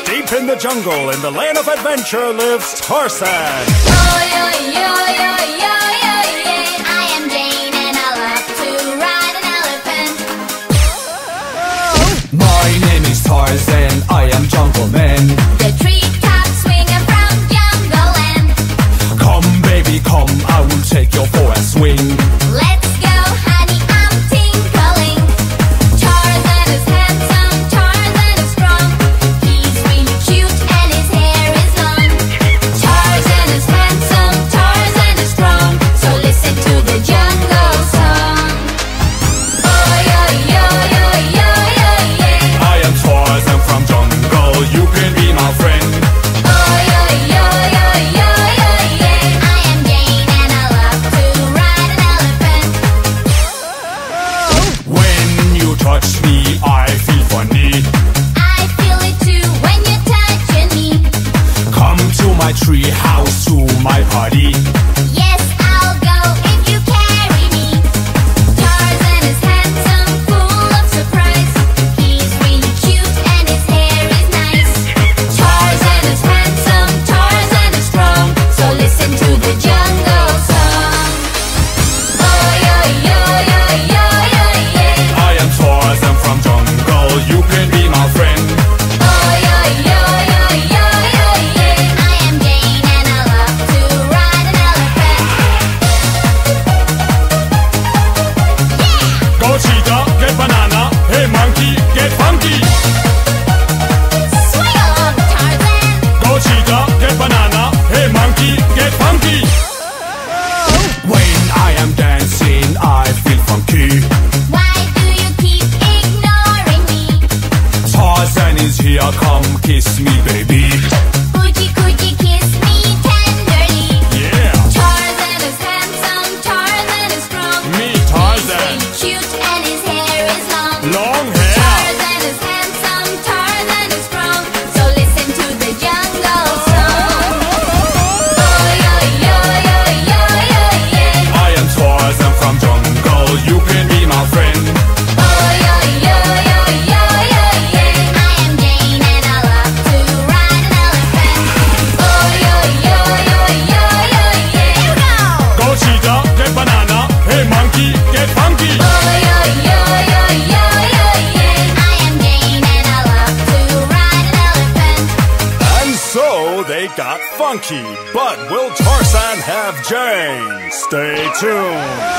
Deep in the jungle, in the land of adventure, lives Tarzan. I am Jane and I love to ride an elephant. My name is Tarzan, I am Jungle Man. The treetops swinging from jungle land. Come baby, come, I will take you for a swing. Let's go, honey, I'm tinkling. Tarzan is handsome, Tarzan is strong. He's really cute and his hair is long. Tarzan is handsome, Tarzan is strong. So listen to the jungle song. I am Tarzan from jungle, you can be my friend. I am Jane and I love to ride an elephant. When you touch me, I feel funny. I feel it too when you're touching me. Come to my tree house, to my party. Yes, I'll go if you carry me. Tarzan is handsome, full of surprise. He's really cute and his hair is nice. Tarzan is handsome, Tarzan is strong. So listen to the jungle song. I am Tarzan from jungle, you can be my friend. I am Jane and I love to ride an elephant. Go cheetah, get banana, hey monkey, get funky. Swing along, Tarzan. Go cheetah, get banana, hey monkey, get funky. When I am dancing, I feel funky. Why do you keep ignoring me? Tarzan is here, come kiss me, baby. Could you kiss me tenderly? Yeah, Tarzan is handsome, Tarzan is strong. me Tarzan, He's cute and his hair is long. long hair. Tarzan is handsome, Tarzan is strong. So listen to the jungle song. I am Tarzan from jungle, you can be my friend. I am Jane and I love to ride an elephant. Here we go. Go cheetah, get banana, hey monkey, get funky. I am Jane and I love to ride an elephant. And so they got funky. But will Tarzan have Jane? Stay tuned.